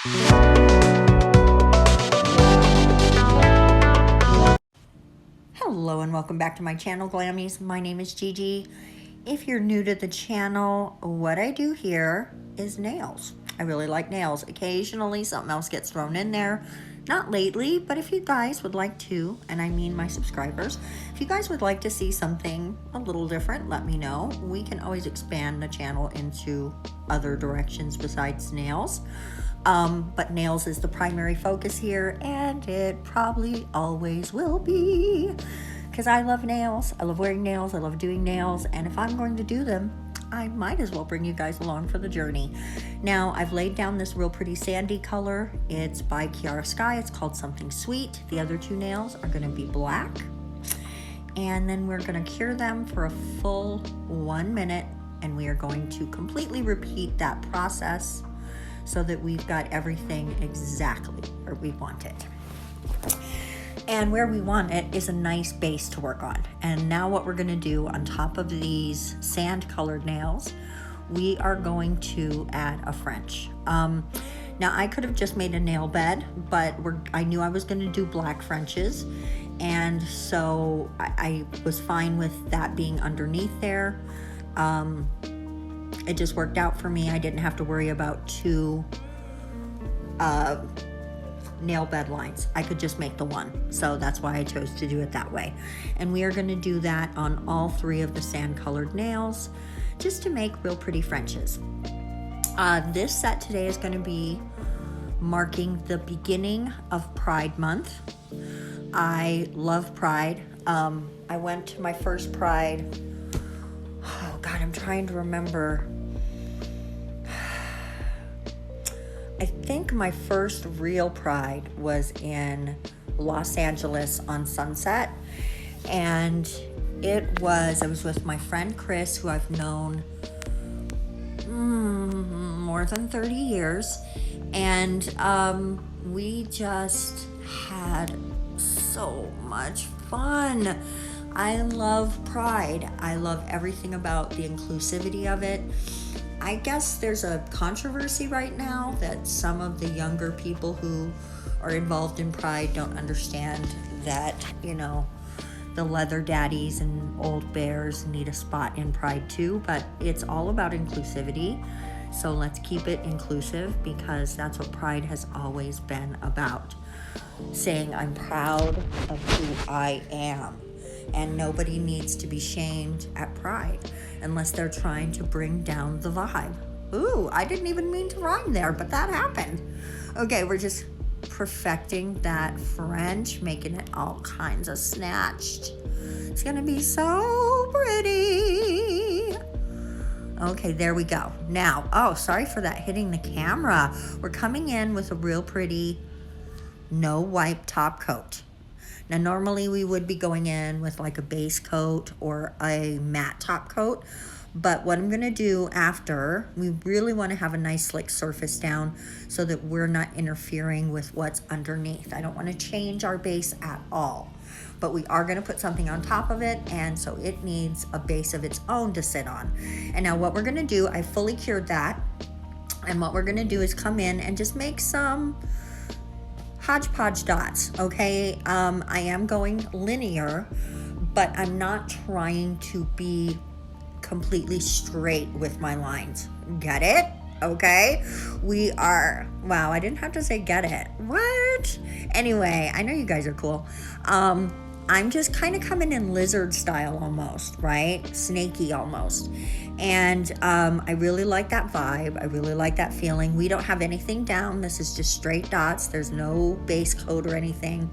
Hello and welcome back to my channel, Glammies. My name is Gigi. If you're new to the channel, what I do here is nails. I really like nails. Occasionally something else gets thrown in there. Not lately, but if you guys would like to, and I mean my subscribers, if you guys would like to see something a little different, let me know. We can always expand the channel into other directions besides nails. But nails is the primary focus here, and it probably always will be, because I love nails. I love wearing nails. I love doing nails, and if I'm going to do them, I might as well bring you guys along for the journey. Now, I've laid down this real pretty sandy color. It's by Kiara Sky. It's called Something Sweet. The other two nails are going to be black, and then we're going to cure them for a full 1 minute, and we are going to completely repeat that process so that we've got everything exactly where we want it. And where we want it is a nice base to work on. And now what we're gonna do on top of these sand colored nails, we are going to add a French. Now I could have just made a nail bed, but I knew I was gonna do black Frenches. And so I was fine with that being underneath there. It just worked out for me. I didn't have to worry about two nail bed lines. I could just make the one. So that's why I chose to do it that way. And we are going to do that on all three of the sand colored nails just to make real pretty Frenches. This set today is going to be marking the beginning of Pride Month. I love Pride. I went to my first Pride. Oh God, I'm trying to remember. I think my first real Pride was in Los Angeles on Sunset, and I was with my friend Chris, who I've known more than 30 years, and we just had so much fun. I love Pride. I love everything about the inclusivity of it. I guess there's a controversy right now that some of the younger people who are involved in Pride don't understand that, you know, the leather daddies and old bears need a spot in Pride too, but it's all about inclusivity. So let's keep it inclusive, because that's what Pride has always been about. Saying I'm proud of who I am. And nobody needs to be shamed at Pride unless they're trying to bring down the vibe. Ooh, I didn't even mean to rhyme there, but that happened. Okay, we're just perfecting that French, making it all kinds of snatched. It's gonna be so pretty. Okay, there we go. Now, oh, sorry for that hitting the camera. We're coming in with a real pretty no wipe top coat. Now, normally we would be going in with like a base coat or a matte top coat, but what I'm gonna do after, we really wanna have a nice slick surface down so that we're not interfering with what's underneath. I don't wanna change our base at all, but we are gonna put something on top of it, and so it needs a base of its own to sit on. And now what we're gonna do, I fully cured that, and what we're gonna do is come in and just make some hodgepodge dots, okay? I am going linear, but I'm not trying to be completely straight with my lines. Get it? Okay? We are, wow, I didn't have to say get it. What? Anyway, I know you guys are cool. I'm just kind of coming in lizard style almost, right? Snaky almost. And I really like that vibe. I really like that feeling. We don't have anything down. This is just straight dots. There's no base coat or anything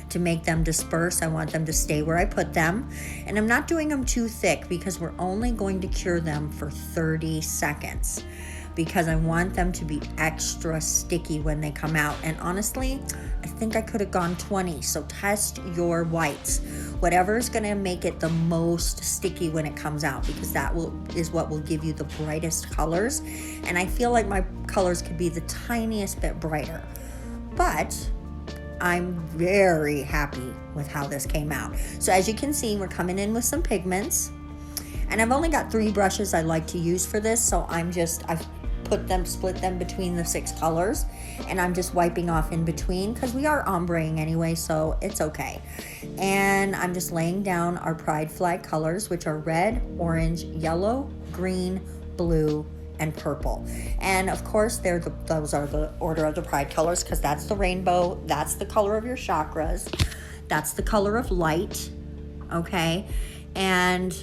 to make them disperse. I want them to stay where I put them. And I'm not doing them too thick because we're only going to cure them for 30 seconds. Because I want them to be extra sticky when they come out. And honestly, I think I could have gone 20. So test your whites. Whatever is going to make it the most sticky when it comes out, because that is what will give you the brightest colors. And I feel like my colors could be the tiniest bit brighter. But I'm very happy with how this came out. So as you can see, we're coming in with some pigments. And I've only got 3 brushes I like to use for this. So I've split them between the 6 colors, and I'm just wiping off in between because we are ombreing anyway, so it's okay. And I'm just laying down our pride flag colors, which are red, orange, yellow, green, blue, and purple. And of course, those are the order of the pride colors, because that's the rainbow, that's the color of your chakras, that's the color of light, okay? And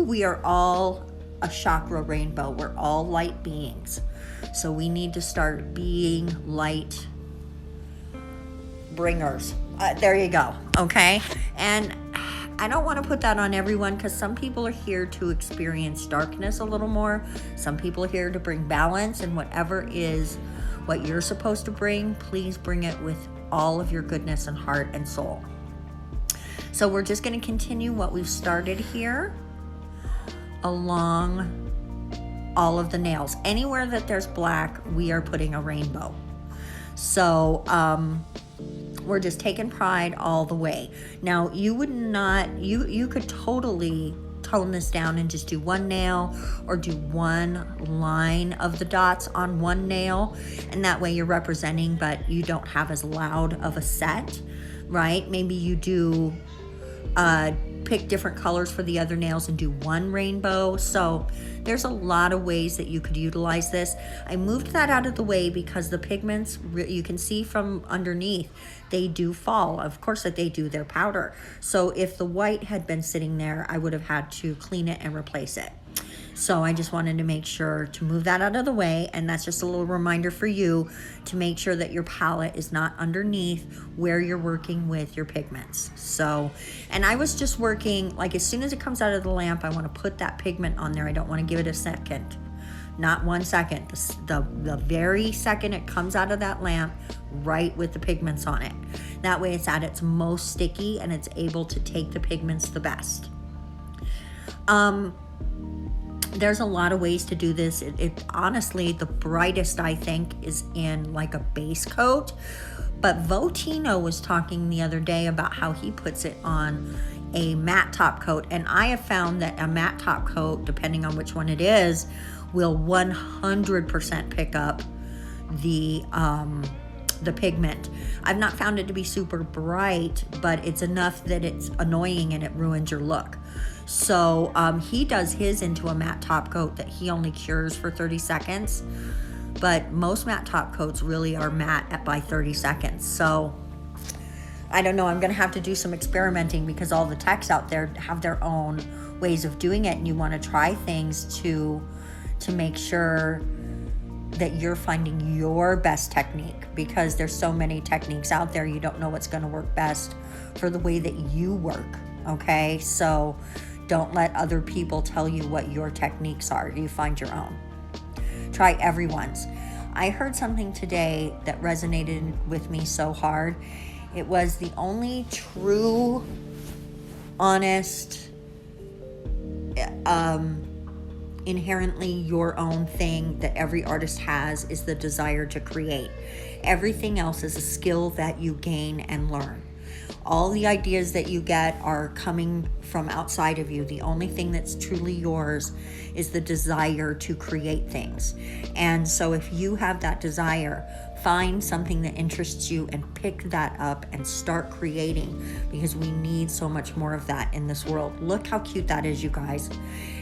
we are all a chakra rainbow. We're all light beings. So we need to start being light bringers. There you go, okay? And I don't want to put that on everyone, because some people are here to experience darkness a little more. Some people are here to bring balance, and whatever is what you're supposed to bring, please bring it with all of your goodness and heart and soul. So we're just going to continue what we've started here along all of the nails. Anywhere that there's black, we are putting a rainbow. So we're just taking pride all the way. Now, you would not, you could totally tone this down and just do one nail, or do one line of the dots on one nail, and that way you're representing, but you don't have as loud of a set, right? Maybe you do pick different colors for the other nails and do one rainbow. So there's a lot of ways that you could utilize this. I moved that out of the way because the pigments, you can see from underneath, they do fall. Of course that they do, their powder. So if the white had been sitting there, I would have had to clean it and replace it. So I just wanted to make sure to move that out of the way, and that's just a little reminder for you to make sure that your palette is not underneath where you're working with your pigments. So, and I was just working, like as soon as it comes out of the lamp, I want to put that pigment on there. I don't want to give it a second, not 1 second. The very second it comes out of that lamp, right with the pigments on it. That way it's at its most sticky and it's able to take the pigments the best. There's a lot of ways to do this. It honestly, the brightest I think is in like a base coat, but Votino was talking the other day about how he puts it on a matte top coat, and I have found that a matte top coat, depending on which one it is, will 100% pick up the pigment. I've not found it to be super bright, but it's enough that it's annoying and it ruins your look. So he does his into a matte top coat that he only cures for 30 seconds. But most matte top coats really are matte by 30 seconds. So I don't know, I'm going to have to do some experimenting, because all the techs out there have their own ways of doing it, and you want to try things to make sure that you're finding your best technique, because there's so many techniques out there. You don't know what's going to work best for the way that you work, okay? So don't let other people tell you what your techniques are. You find your own. Try everyone's. I heard something today that resonated with me so hard. It was the only true, honest, inherently your own thing that every artist has is the desire to create. Everything else is a skill that you gain and learn. All the ideas that you get are coming from outside of you. The only thing that's truly yours is the desire to create things. And so if you have that desire, find something that interests you and pick that up and start creating, because we need so much more of that in this world. Look how cute that is, you guys.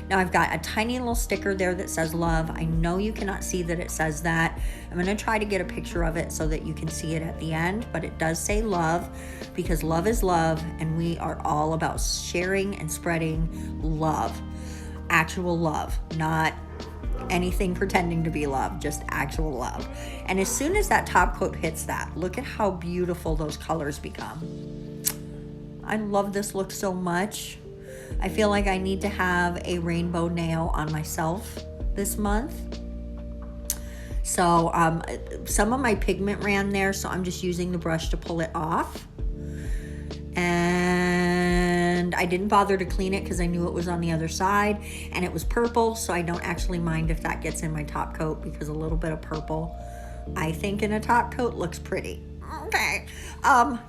Now I've got a tiny little sticker there that says love. I know you cannot see that it says that. I'm going to try to get a picture of it so that you can see it at the end, but it does say love, because love is love, and we are all about sharing and spreading love. Actual love, not anything pretending to be love, just actual love. And as soon as that top coat hits that, look at how beautiful those colors become. I love this look so much. I feel like I need to have a rainbow nail on myself this month. So some of my pigment ran there, so I'm just using the brush to pull it off. And I didn't bother to clean it because I knew it was on the other side, and it was purple, so I don't actually mind if that gets in my top coat, because a little bit of purple, I think, in a top coat looks pretty. Okay.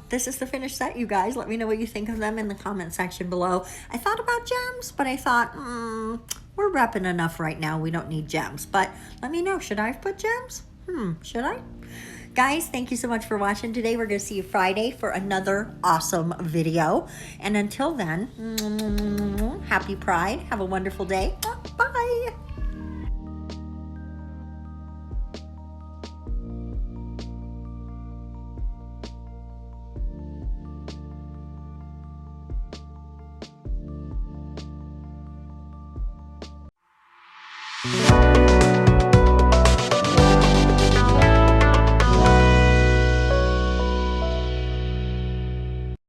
This is the finished set, you guys. Let me know what you think of them in the comment section below. I thought about gems, but I thought, we're repping enough right now. We don't need gems. But let me know, should I have put gems? Should I? Guys, thank you so much for watching today. We're going to see you Friday for another awesome video. And until then, happy Pride. Have a wonderful day. Bye.